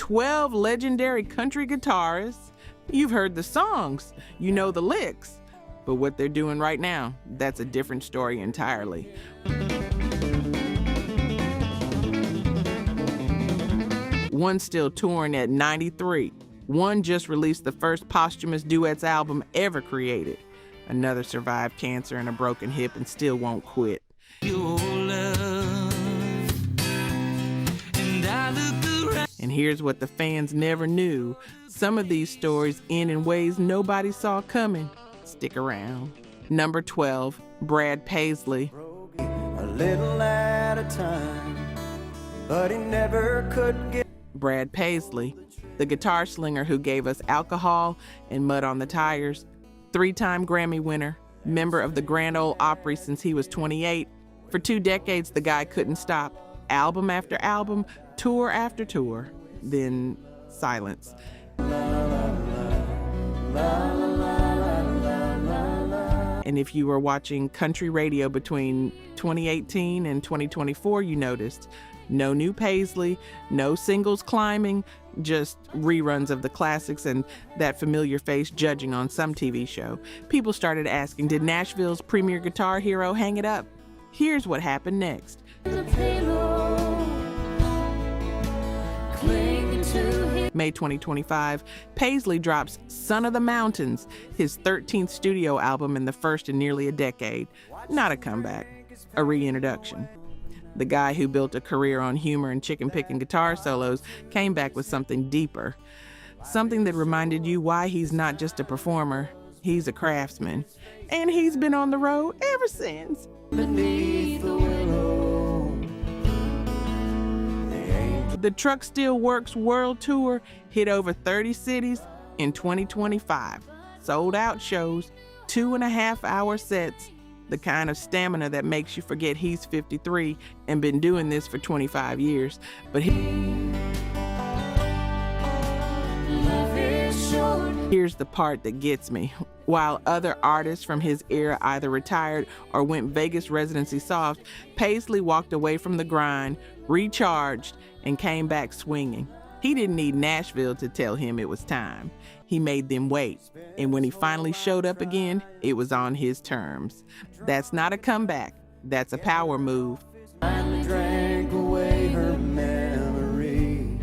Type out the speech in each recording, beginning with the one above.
12 legendary country guitarists. You've heard the songs, you know the licks, but what they're doing right now, that's a different story entirely. One's still touring at 93. One just released the first posthumous duets album ever created. Another survived cancer and a broken hip and still won't quit. And here's what the fans never knew. Some of these stories end in ways nobody saw coming. Stick around. Number 12, Brad Paisley. A little at a time, but he never could get. Brad Paisley, the guitar slinger who gave us Alcohol and Mud on the Tires, 3-time Grammy winner, member of the Grand Ole Opry since he was 28. For 2 decades, the guy couldn't stop. Album after album, tour after tour, then silence. And if you were watching country radio between 2018 and 2024, you noticed no new Paisley, no singles climbing, just reruns of the classics and that familiar face judging on some TV show. People started asking, did Nashville's premier guitar hero hang it up? Here's what happened next. May 2025, Paisley drops Son of the Mountains, his 13th studio album and the first in nearly a decade. Not a comeback, a reintroduction. The guy who built a career on humor and chicken-picking guitar solos came back with something deeper. Something that reminded you why he's not just a performer, he's a craftsman. And he's been on the road ever since. Beneath the willow, the Truck Still Works World Tour hit over 30 cities in 2025. Sold out shows, 2.5-hour sets, the kind of stamina that makes you forget he's 53 and been doing this for 25 years. But here's the part that gets me. While other artists from his era either retired or went Vegas residency soft, Paisley walked away from the grind, recharged, and came back swinging. He didn't need Nashville to tell him it was time. He made them wait, and when he finally showed up again, it was on his terms. That's not a comeback, that's a power move. finally drank away her memory.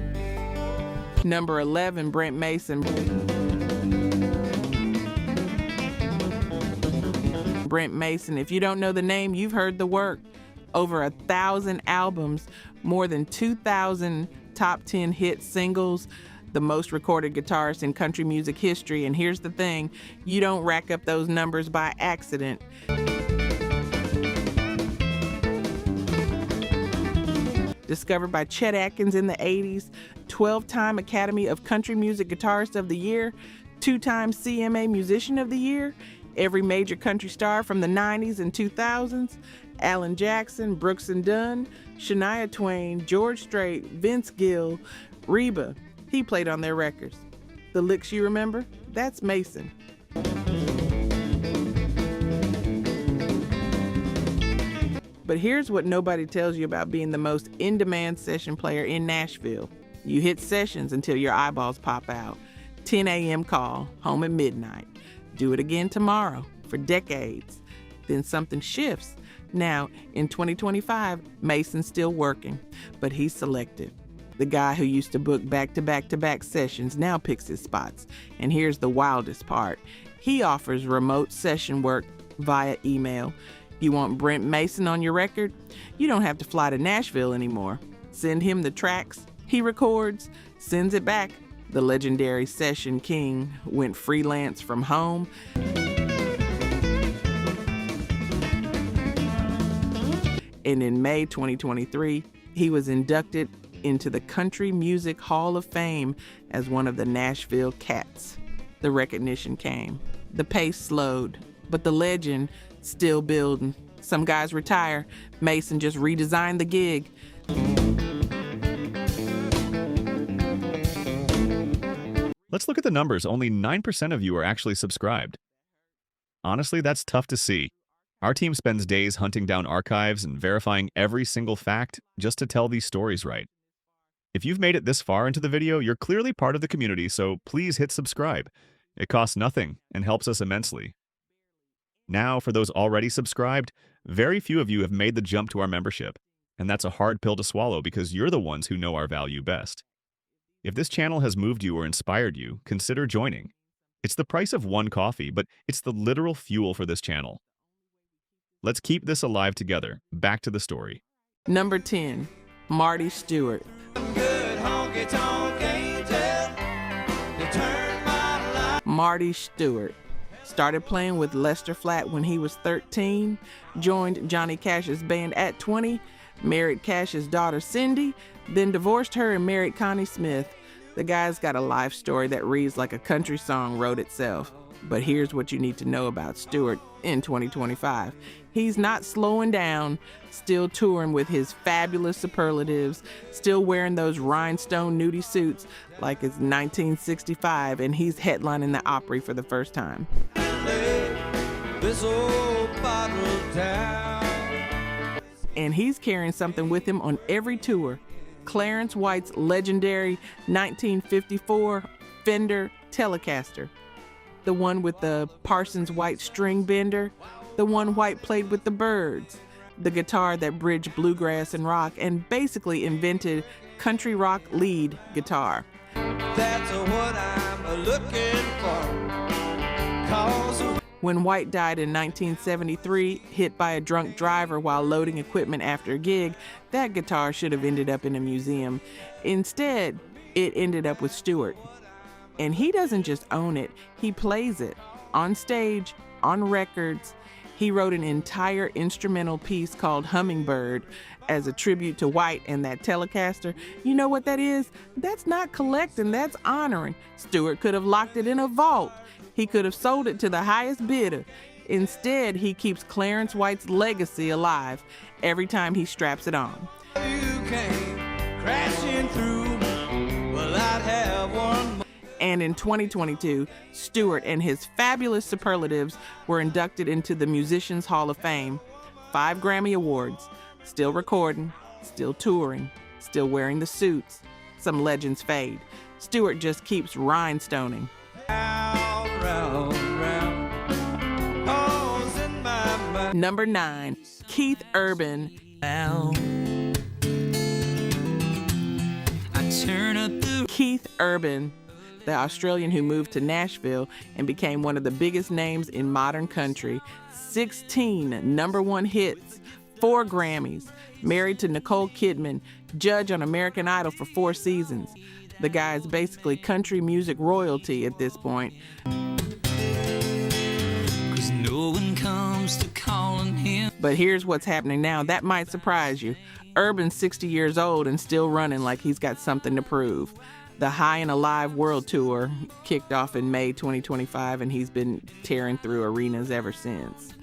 Number 11, Brent Mason. Brent Mason, if you don't know the name, you've heard the work. Over 1,000 albums, more than 2,000 top 10 hit singles, the most recorded guitarist in country music history. And here's the thing, you don't rack up those numbers by accident. Discovered by Chet Atkins in the 80s, 12-time Academy of Country Music Guitarist of the Year, 2-time CMA Musician of the Year, every major country star from the 90s and 2000s, Alan Jackson, Brooks and Dunn, Shania Twain, George Strait, Vince Gill, Reba. He played on their records. The licks you remember? That's Mason. But here's what nobody tells you about being the most in-demand session player in Nashville. You hit sessions until your eyeballs pop out. 10 a.m. call, home at midnight. Do it again tomorrow, for decades. Then something shifts. Now, in 2025, Mason's still working, but he's selective. The guy who used to book back-to-back-to-back sessions now picks his spots. And here's the wildest part. He offers remote session work via email. You want Brent Mason on your record? You don't have to fly to Nashville anymore. Send him the tracks, he records, sends it back. The legendary session king went freelance from home. And in May 2023, he was inducted into the Country Music Hall of Fame as one of the Nashville Cats. The recognition came. The pace slowed, but the legend still building. Some guys retire. Mason just redesigned the gig. Let's look at the numbers. Only 9% of you are actually subscribed. Honestly, that's tough to see. Our team spends days hunting down archives and verifying every single fact just to tell these stories right. If you've made it this far into the video, you're clearly part of the community, so please hit subscribe. It costs nothing and helps us immensely. Now, for those already subscribed, very few of you have made the jump to our membership, and that's a hard pill to swallow because you're the ones who know our value best. If this channel has moved you or inspired you, consider joining. It's the price of one coffee, but it's the literal fuel for this channel. Let's keep this alive together. Back to the story. Number 10, Marty Stewart. Marty Stewart started playing with Lester Flatt when he was 13, joined Johnny Cash's band at 20, married Cash's daughter Cindy, then divorced her and married Connie Smith. The guy's got a life story that reads like a country song wrote itself. But here's what you need to know about Stewart in 2025. He's not slowing down, still touring with his fabulous superlatives, still wearing those rhinestone nudie suits like it's 1965, and he's headlining the Opry for the first time. And he's carrying something with him on every tour. Clarence White's legendary 1954 Fender Telecaster. The one with the Parsons White string bender, the one White played with the Byrds, the guitar that bridged bluegrass and rock and basically invented country rock lead guitar. That's what I'm looking for. When White died in 1973, hit by a drunk driver while loading equipment after a gig, that guitar should have ended up in a museum. Instead, it ended up with Stewart. And he doesn't just own it, he plays it on stage, on records. He wrote an entire instrumental piece called Hummingbird as a tribute to White and that Telecaster. You know what that is? That's not collecting, that's honoring. Stewart could have locked it in a vault. He could have sold it to the highest bidder. Instead, he keeps Clarence White's legacy alive every time he straps it on. You came crashing through, well, I'd have one more. And in 2022, Stewart and his fabulous superlatives were inducted into the Musicians Hall of Fame. 5 Grammy Awards, still recording, still touring, still wearing the suits. Some legends fade. Stewart just keeps rhinestoning. Number 9, Keith Urban. Keith Urban, the Australian who moved to Nashville and became one of the biggest names in modern country. 16 number 1 hits, 4 Grammys, married to Nicole Kidman, judge on American Idol for 4 seasons. The guy is basically country music royalty at this point. 'Cause no one comes to calling him. But here's what's happening now. That might surprise you. Urban's 60 years old and still running like he's got something to prove. The High and Alive World Tour kicked off in May 2025, and he's been tearing through arenas ever since.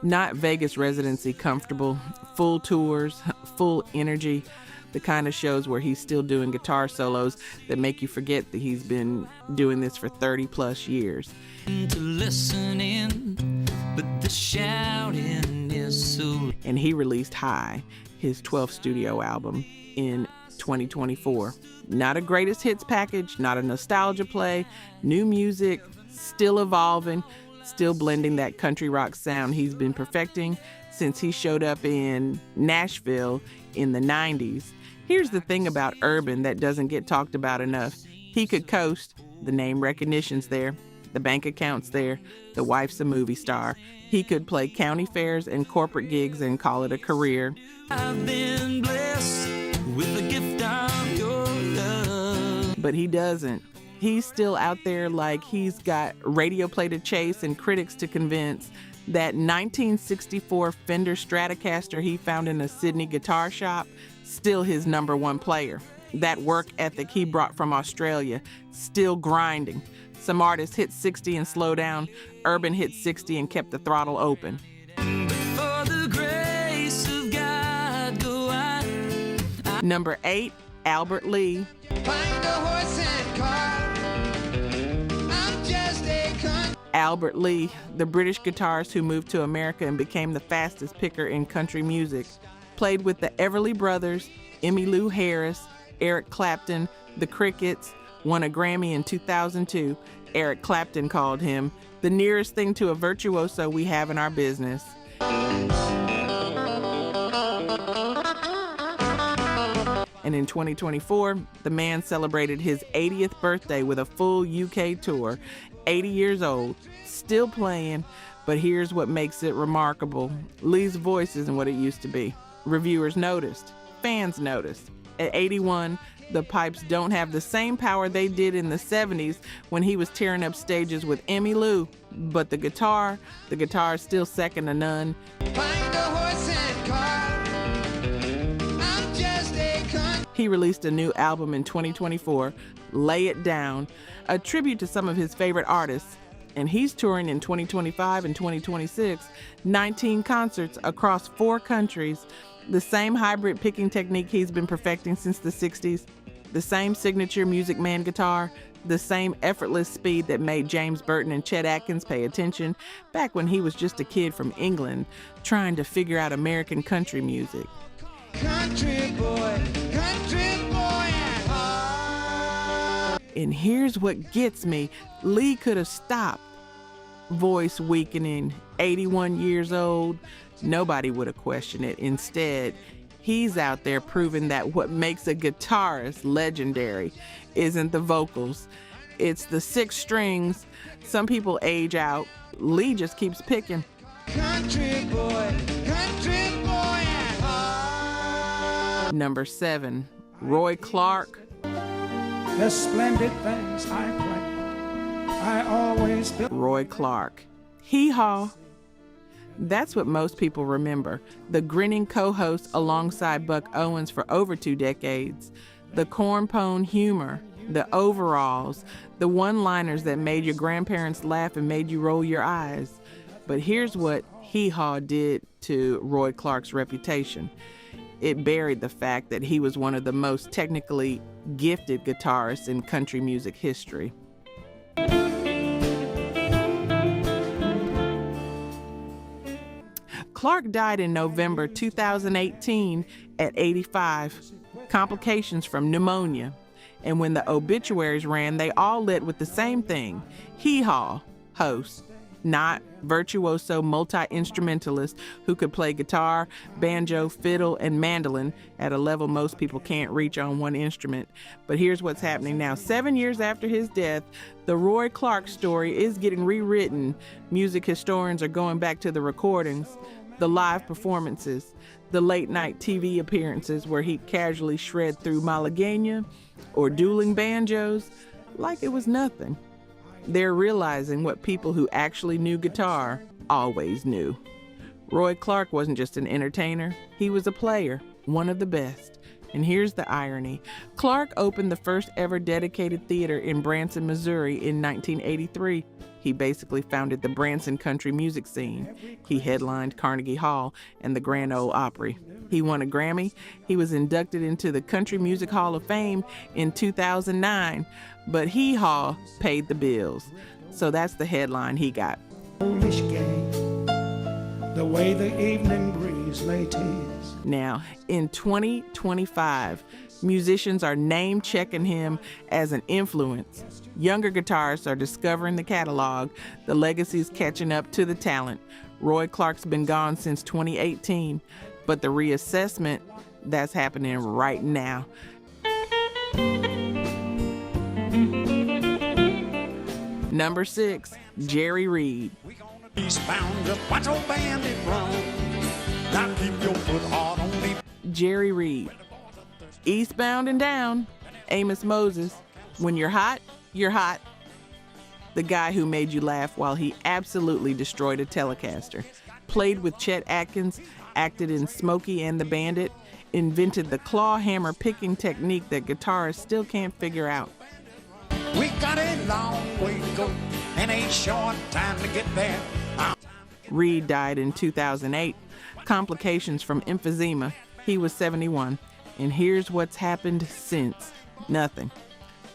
Not Vegas residency comfortable, full tours, full energy, the kind of shows where he's still doing guitar solos that make you forget that he's been doing this for 30 plus years. And he released High, his 12th studio album, in 2024. Not a greatest hits package, not a nostalgia play, new music, still evolving, still blending that country rock sound he's been perfecting since he showed up in Nashville in the 90s. Here's the thing about Urban that doesn't get talked about enough. He could coast, the name recognition's there, the bank account's there, the wife's a movie star. He could play county fairs and corporate gigs and call it a career. I've been blessed with a gift of your love. But he doesn't. He's still out there like he's got radio play to chase and critics to convince. That 1964 Fender Stratocaster he found in a Sydney guitar shop, still his number 1 player. That work ethic he brought from Australia, still grinding. Some artists hit 60 and slow down. Urban hit 60 and kept the throttle open. Number 8, Albert Lee. Find a horse and cart. I'm just a Albert Lee, the British guitarist who moved to America and became the fastest picker in country music. Played with the Everly Brothers, Emmylou Harris, Eric Clapton, the Crickets, won a Grammy in 2002. Eric Clapton called him the nearest thing to a virtuoso we have in our business. And in 2024, the man celebrated his 80th birthday with a full UK tour. 80 years old, still playing, but here's what makes it remarkable. Lee's voice isn't what it used to be. Reviewers noticed, fans noticed. At 81, the pipes don't have the same power they did in the 70s when he was tearing up stages with Emmylou. But the guitar is still second to none. Find a horse and cart. I'm just a cunt. He released a new album in 2024, Lay It Down, a tribute to some of his favorite artists. And he's touring in 2025 and 2026, 19 concerts across 4 countries. The same hybrid picking technique he's been perfecting since the 60s, the same signature Music Man guitar, the same effortless speed that made James Burton and Chet Atkins pay attention back when he was just a kid from England trying to figure out American country music. Country boy at heart. And here's what gets me. Lee could have stopped. Voice weakening, 81 years old. Nobody would have questioned it. Instead, he's out there proving that what makes a guitarist legendary isn't the vocals, it's the 6 strings. Some people age out. Lee just keeps picking. Country boy at heart. Number 7, Roy Clark. The splendid things I play, I always feel. Roy Clark. Hee-haw. That's what most people remember. The grinning co-host alongside Buck Owens for over 2 decades. The cornpone humor, the overalls, the one-liners that made your grandparents laugh and made you roll your eyes. But here's what hee-haw did to Roy Clark's reputation. It buried the fact that he was one of the most technically gifted guitarists in country music history. Clark died in November 2018 at 85, complications from pneumonia. And when the obituaries ran, they all lit with the same thing: hee-haw host, not virtuoso multi-instrumentalist who could play guitar, banjo, fiddle, and mandolin at a level most people can't reach on one instrument. But here's what's happening now. 7 years after his death, the Roy Clark story is getting rewritten. Music historians are going back to the recordings, the live performances, the late-night TV appearances where he'd casually shred through Malagueña or dueling banjos like it was nothing. They're realizing what people who actually knew guitar always knew. Roy Clark wasn't just an entertainer, he was a player, one of the best. And here's the irony. Clark opened the first ever dedicated theater in Branson, Missouri in 1983. He basically founded the Branson country music scene. He headlined Carnegie Hall and the Grand Ole Opry. He won a Grammy. He was inducted into the Country Music Hall of Fame in 2009, but hee-haw paid the bills. So that's the headline he got. Polish gay, the way the evening breeze may tease. Now, in 2025, musicians are name-checking him as an influence. Younger guitarists are discovering the catalog. The legacy's catching up to the talent. Roy Clark's been gone since 2018, but the reassessment, that's happening right now. Number 6, Jerry Reed. Eastbound, just watch old bandit run. Now keep your foot hard on me. Jerry Reed. Eastbound and down. Amos Moses. When you're hot, you're hot. The guy who made you laugh while he absolutely destroyed a Telecaster. Played with Chet Atkins, acted in Smokey and the Bandit, invented the claw hammer picking technique that guitarists still can't figure out. We got a long way to go and a short time to get there. Reed died in 2008. Complications from emphysema. He was 71. And here's what's happened since. Nothing.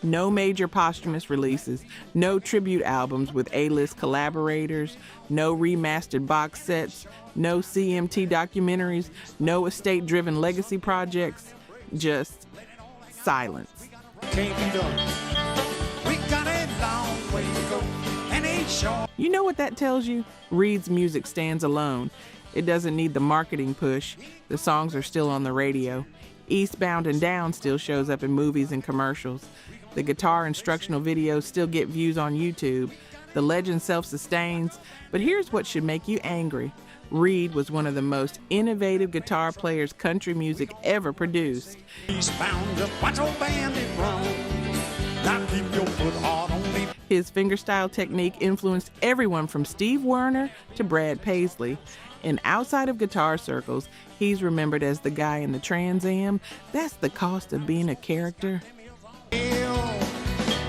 No major posthumous releases, no tribute albums with A-list collaborators, no remastered box sets, no CMT documentaries, no estate-driven legacy projects, just silence. Can't be done. We got a long way to go, and ain't sure. You know what that tells you? Reed's music stands alone. It doesn't need the marketing push. The songs are still on the radio. Eastbound and Down still shows up in movies and commercials. The guitar instructional videos still get views on YouTube. The legend self-sustains. But here's what should make you angry. Reed was one of the most innovative guitar players country music ever produced. Eastbound, just watch old bandit run. Now keep your foot hard on me. His fingerstyle technique influenced everyone from Steve Werner to Brad Paisley. And outside of guitar circles, he's remembered as the guy in the Trans Am. That's the cost of being a character. Well,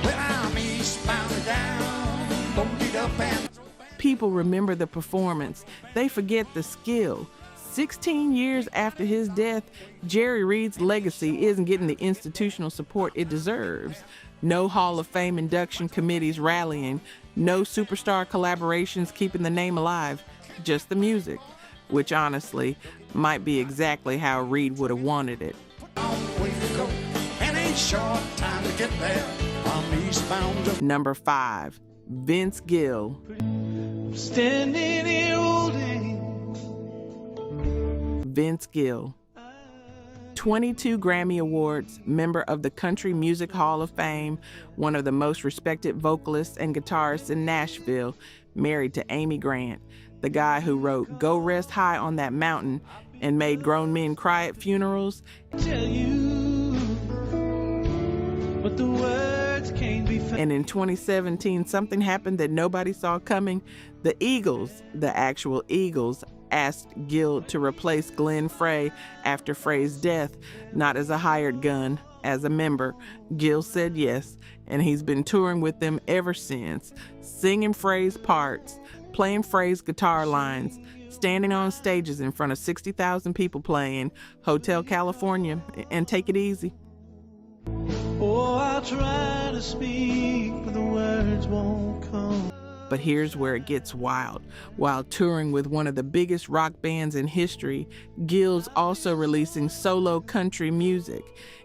I'm eastbound and down, loaded up and People remember the performance. They forget the skill. 16 years after his death, Jerry Reed's legacy isn't getting the institutional support it deserves. No Hall of Fame induction committees rallying, no superstar collaborations keeping the name alive, just the music, which honestly might be exactly how Reed would have wanted it. long way to go, and ain't short time to get there. I'm eastbound, just Number 5, Vince Gill. Standing here holding. Vince Gill. 22 Grammy Awards, member of the Country Music Hall of Fame, one of the most respected vocalists and guitarists in Nashville, married to Amy Grant, the guy who wrote Go Rest High on That Mountain and made grown men cry at funerals. Tell you, but the words can't be found. And in 2017, something happened that nobody saw coming. The Eagles, the actual Eagles, asked Gill to replace Glenn Frey after Frey's death, not as a hired gun, as a member. Gill said yes, and he's been touring with them ever since, singing Frey's parts, playing Frey's guitar lines, standing on stages in front of 60,000 people playing Hotel California and Take It Easy. Oh, I'll try to speak, but the words won't come. But here's where it gets wild. While touring with one of the biggest rock bands in history, Gill's also releasing solo country music.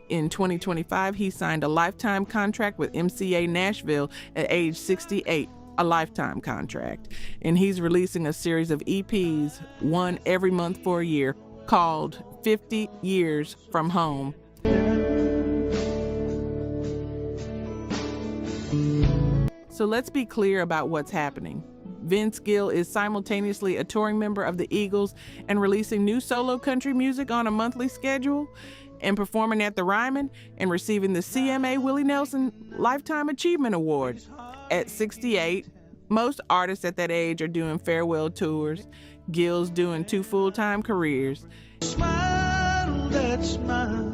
In 2025, he signed a lifetime contract with MCA Nashville at age 68, a lifetime contract. And he's releasing a series of EPs, one every month for a year, called 50 Years from Home. So let's be clear about what's happening. Vince Gill is simultaneously a touring member of the Eagles and releasing new solo country music on a monthly schedule and performing at the Ryman and receiving the CMA Willie Nelson Lifetime Achievement Award. At 68, most artists at that age are doing farewell tours. Gill's doing 2 full-time careers. Smile, that smile,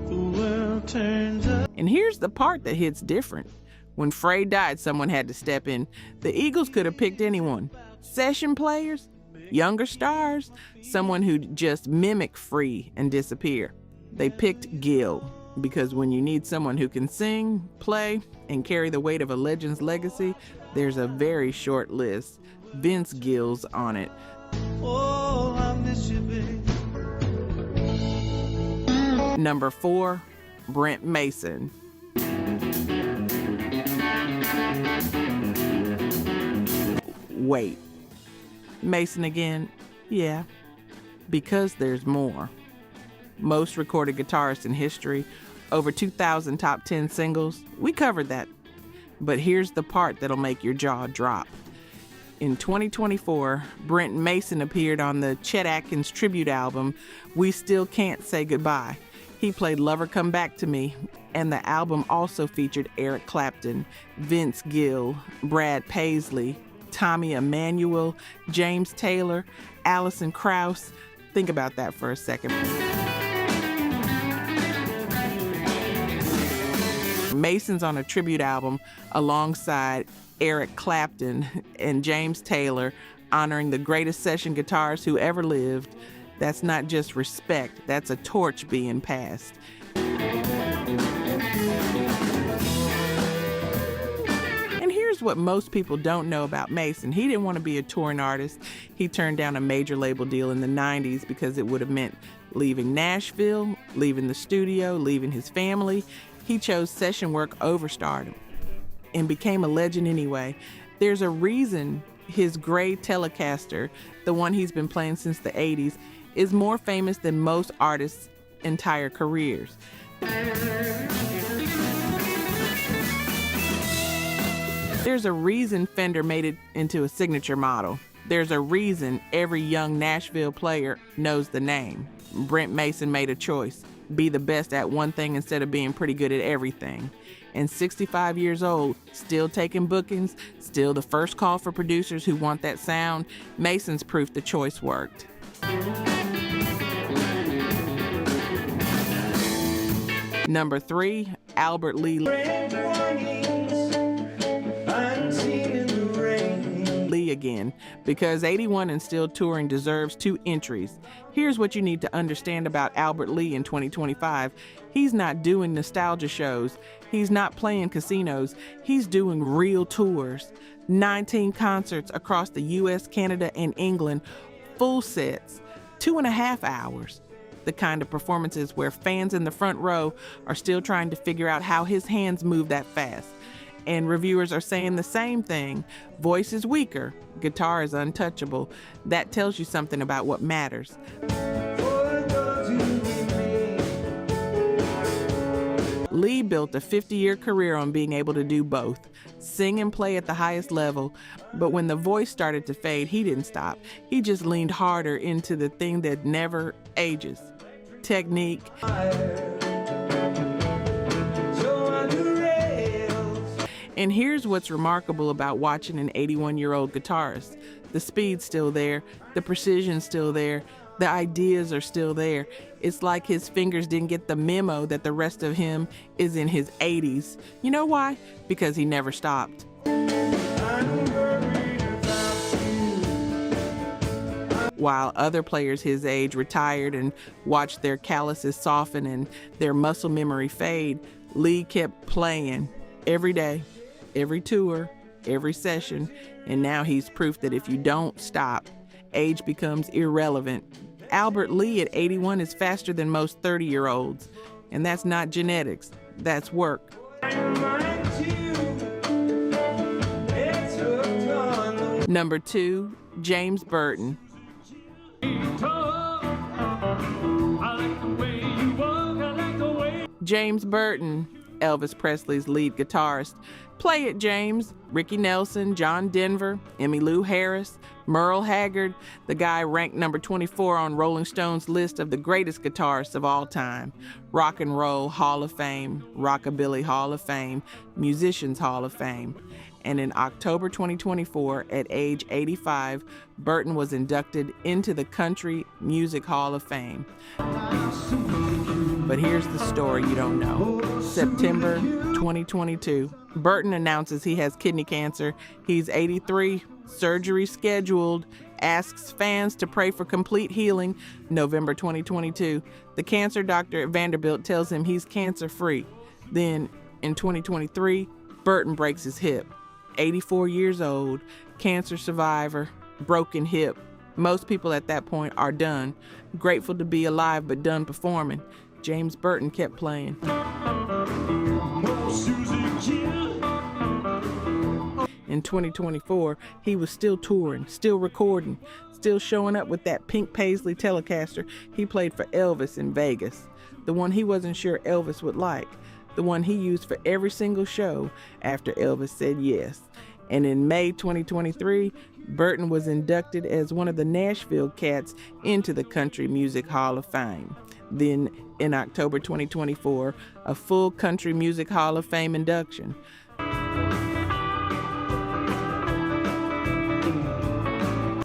the world turns up. And here's the part that hits different. When Frey died, someone had to step in. The Eagles could have picked anyone. Session players, younger stars, someone who'd just mimic Free and disappear. They picked Gill because when you need someone who can sing, play, and carry the weight of a legend's legacy, there's a very short list. Vince Gill's on it. Oh, I miss you, babe. Number 4, Brent Mason. Wait, Mason again? Yeah, because there's more. Most recorded guitarists in history, over 2,000 top 10 singles. We covered that. But here's the part that'll make your jaw drop. In 2024, Brent Mason appeared on the Chet Atkins tribute album, We Still Can't Say Goodbye. He played Lover Come Back to Me, and the album also featured Eric Clapton, Vince Gill, Brad Paisley, Tommy Emmanuel, James Taylor, Alison Krauss. Think about that for a second. Mason's on a tribute album alongside Eric Clapton and James Taylor, honoring the greatest session guitarist who ever lived. That's not just respect, that's a torch being passed. And here's what most people don't know about Mason. He didn't want to be a touring artist. He turned down a major label deal in the 90s because it would have meant Leaving Nashville, leaving the studio, leaving his family, he chose session work over stardom and became a legend anyway. There's a reason his gray Telecaster, the one he's been playing since the 80s, is more famous than most artists' entire careers. There's a reason Fender made it into a signature model. There's a reason every young Nashville player knows the name. Brent Mason made a choice: be the best at one thing instead of being pretty good at everything. And 65 years old, still taking bookings, still the first call for producers who want that sound, Mason's proof the choice worked. Number 3, Albert Lee. Lee again, because 81 and still touring deserves 2 entries. Here's what you need to understand about Albert Lee in 2025. He's not doing nostalgia shows. He's not playing casinos. He's doing real tours. 19 concerts across the US, Canada, and England. Full sets, 2.5 hours. The kind of performances where fans in the front row are still trying to figure out how his hands move that fast. And reviewers are saying the same thing. Voice is weaker, guitar is untouchable. That tells you something about what matters. Lee built a 50-year career on being able to do both, sing and play at the highest level. But when the voice started to fade, he didn't stop. He just leaned harder into the thing that never ages: technique. And here's what's remarkable about watching an 81-year-old guitarist. The speed's still there, the precision's still there, the ideas are still there. It's like his fingers didn't get the memo that the rest of him is in his 80s. You know why? Because he never stopped. While other players his age retired and watched their calluses soften and their muscle memory fade, Lee kept playing every day, every tour, every session, and now he's proof that if you don't stop, age becomes irrelevant. Albert Lee at 81 is faster than most 30-year-olds, and that's not genetics, that's work. Number 2, James Burton. James Burton, Elvis Presley's lead guitarist. Play it, James. Ricky Nelson, John Denver, Emmylou Harris, Merle Haggard, the guy ranked number 24 on Rolling Stone's list of the greatest guitarists of all time. Rock and Roll Hall of Fame, Rockabilly Hall of Fame, Musicians Hall of Fame. And in October 2024, at age 85, Burton was inducted into the Country Music Hall of Fame. But here's the story you don't know. September 2022, Burton announces he has kidney cancer. He's 83, surgery scheduled, asks fans to pray for complete healing. November 2022, the cancer doctor at Vanderbilt tells him he's cancer-free. Then, in 2023, Burton breaks his hip. 84 years old, cancer survivor, broken hip. Most people at that point are done, grateful to be alive but done performing. James Burton kept playing. In 2024, he was still touring, still recording, still showing up with that pink Paisley Telecaster he played for Elvis in Vegas, the one he wasn't sure Elvis would like, the one he used for every single show after Elvis said yes. And in May 2023, Burton was inducted as one of the Nashville Cats into the Country Music Hall of Fame. Then, in October 2024, a full Country Music Hall of Fame induction.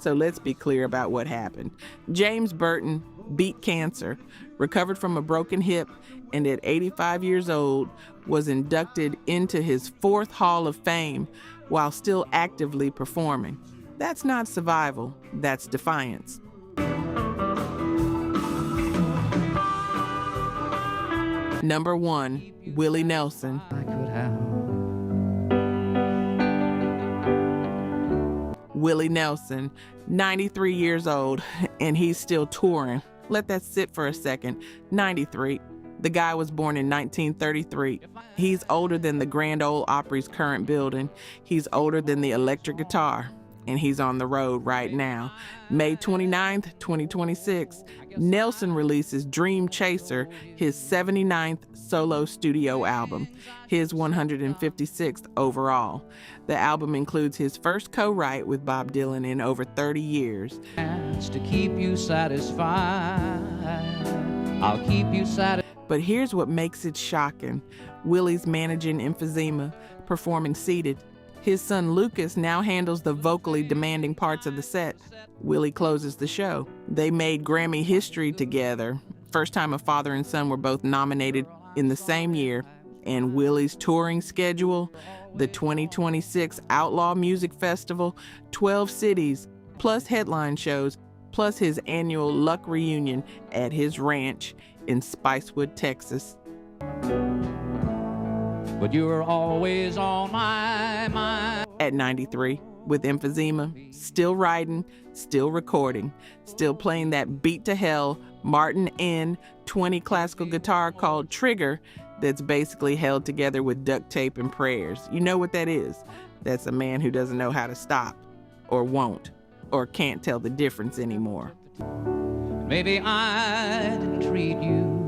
So let's be clear about what happened. James Burton beat cancer, recovered from a broken hip, and at 85 years old was inducted into his 4th Hall of Fame while still actively performing. That's not survival, that's defiance. Number 1, Willie Nelson. Willie Nelson, 93 years old, and he's still touring Let that sit for a second. 93. The guy was born in 1933. He's older than the Grand Ole Opry's current building. He's older than the electric guitar. And he's on the road right now. May 29th, 2026, Nelson releases Dream Chaser, his 79th solo studio album, his 156th overall. The album includes his first co-write with Bob Dylan in over 30 years. To keep you satisfied, I'll keep you satisfied. But here's what makes it shocking. Willie's managing emphysema, performing seated. His son Lucas now handles the vocally demanding parts of the set. Willie closes the show. They made Grammy history together. First time a father and son were both nominated in the same year. And Willie's touring schedule, the 2026 Outlaw Music Festival, 12 cities, plus headline shows, plus his annual Luck reunion at his ranch in Spicewood, Texas. But you're always on my mind. At 93, with emphysema, still writing, still recording, still playing that beat to hell Martin N. 20 classical guitar called Trigger that's basically held together with duct tape and prayers. You know what that is? That's a man who doesn't know how to stop, or won't, or can't tell the difference anymore. Maybe I didn't treat you.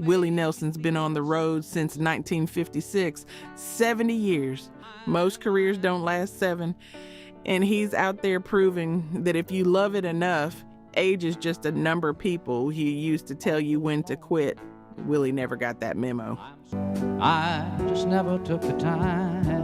Willie Nelson's been on the road since 1956, 70 years. Most careers don't last 7, and he's out there proving that if you love it enough, age is just a number of people who used to tell you when to quit. Willie never got that memo. I just never took the time